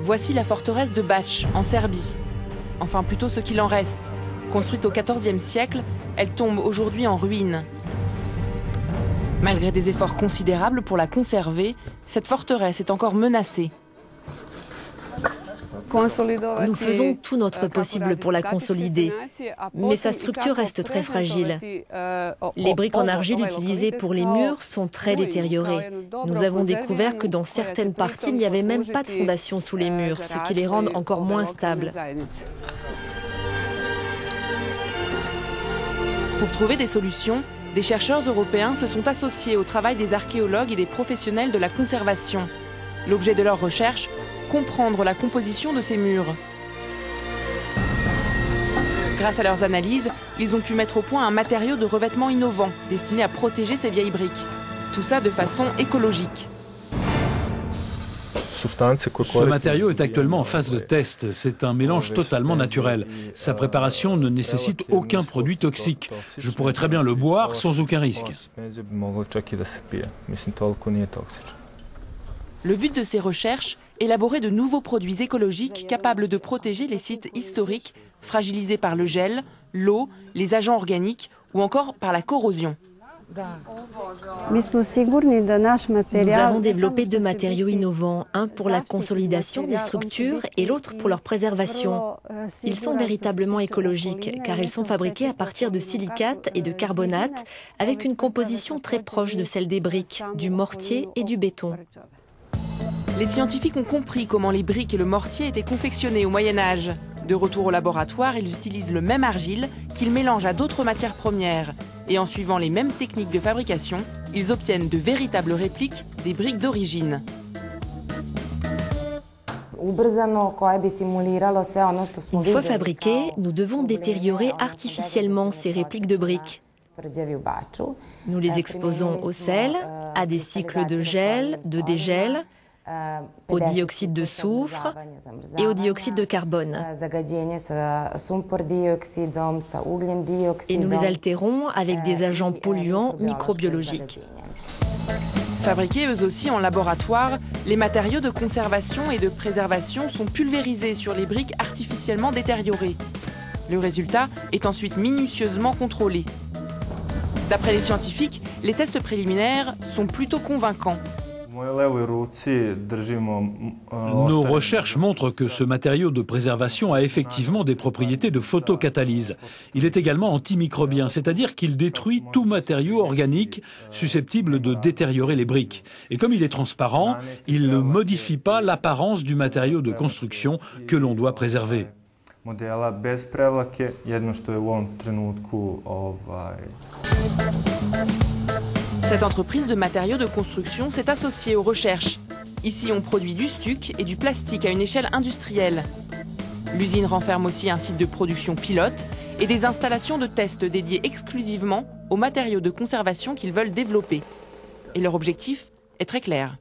Voici la forteresse de Bač, en Serbie. Enfin, plutôt ce qu'il en reste. Construite au XIVe siècle, elle tombe aujourd'hui en ruine. Malgré des efforts considérables pour la conserver, cette forteresse est encore menacée. Nous faisons tout notre possible pour la consolider, mais sa structure reste très fragile. Les briques en argile utilisées pour les murs sont très détériorées. Nous avons découvert que dans certaines parties, il n'y avait même pas de fondation sous les murs, ce qui les rend encore moins stables. Pour trouver des solutions, des chercheurs européens se sont associés au travail des archéologues et des professionnels de la conservation. L'objet de leurs recherches, comprendre la composition de ces murs. Grâce à leurs analyses, ils ont pu mettre au point un matériau de revêtement innovant destiné à protéger ces vieilles briques. Tout ça de façon écologique. Ce matériau est actuellement en phase de test. C'est un mélange totalement naturel. Sa préparation ne nécessite aucun produit toxique. Je pourrais très bien le boire sans aucun risque. Le but de ces recherches, élaborer de nouveaux produits écologiques capables de protéger les sites historiques fragilisés par le gel, l'eau, les agents organiques ou encore par la corrosion. Nous avons développé deux matériaux innovants, un pour la consolidation des structures et l'autre pour leur préservation. Ils sont véritablement écologiques car ils sont fabriqués à partir de silicates et de carbonates avec une composition très proche de celle des briques, du mortier et du béton. Les scientifiques ont compris comment les briques et le mortier étaient confectionnés au Moyen-Âge. De retour au laboratoire, ils utilisent le même argile qu'ils mélangent à d'autres matières premières. Et en suivant les mêmes techniques de fabrication, ils obtiennent de véritables répliques des briques d'origine. Une fois fabriquées, nous devons détériorer artificiellement ces répliques de briques. Nous les exposons au sel, à des cycles de gel, de dégel, au dioxyde de soufre et au dioxyde de carbone. Et nous les altérons avec des agents polluants microbiologiques. Fabriqués eux aussi en laboratoire, les matériaux de conservation et de préservation sont pulvérisés sur les briques artificiellement détériorées. Le résultat est ensuite minutieusement contrôlé. D'après les scientifiques, les tests préliminaires sont plutôt convaincants. Nos recherches montrent que ce matériau de préservation a effectivement des propriétés de photocatalyse. Il est également antimicrobien, c'est-à-dire qu'il détruit tout matériau organique susceptible de détériorer les briques. Et comme il est transparent, il ne modifie pas l'apparence du matériau de construction que l'on doit préserver. Cette entreprise de matériaux de construction s'est associée aux recherches. Ici, on produit du stuc et du plastique à une échelle industrielle. L'usine renferme aussi un site de production pilote et des installations de tests dédiées exclusivement aux matériaux de conservation qu'ils veulent développer. Et leur objectif est très clair.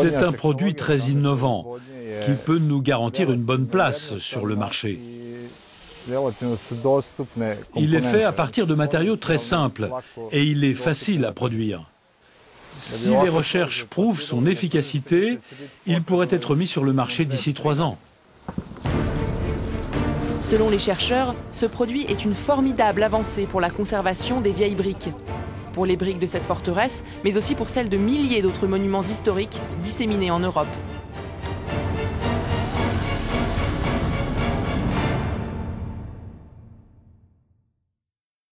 C'est un produit très innovant qui peut nous garantir une bonne place sur le marché. Il est fait à partir de matériaux très simples et il est facile à produire. Si les recherches prouvent son efficacité, il pourrait être mis sur le marché d'ici 3 ans. Selon les chercheurs, ce produit est une formidable avancée pour la conservation des vieilles briques. Pour les briques de cette forteresse, mais aussi pour celles de milliers d'autres monuments historiques disséminés en Europe.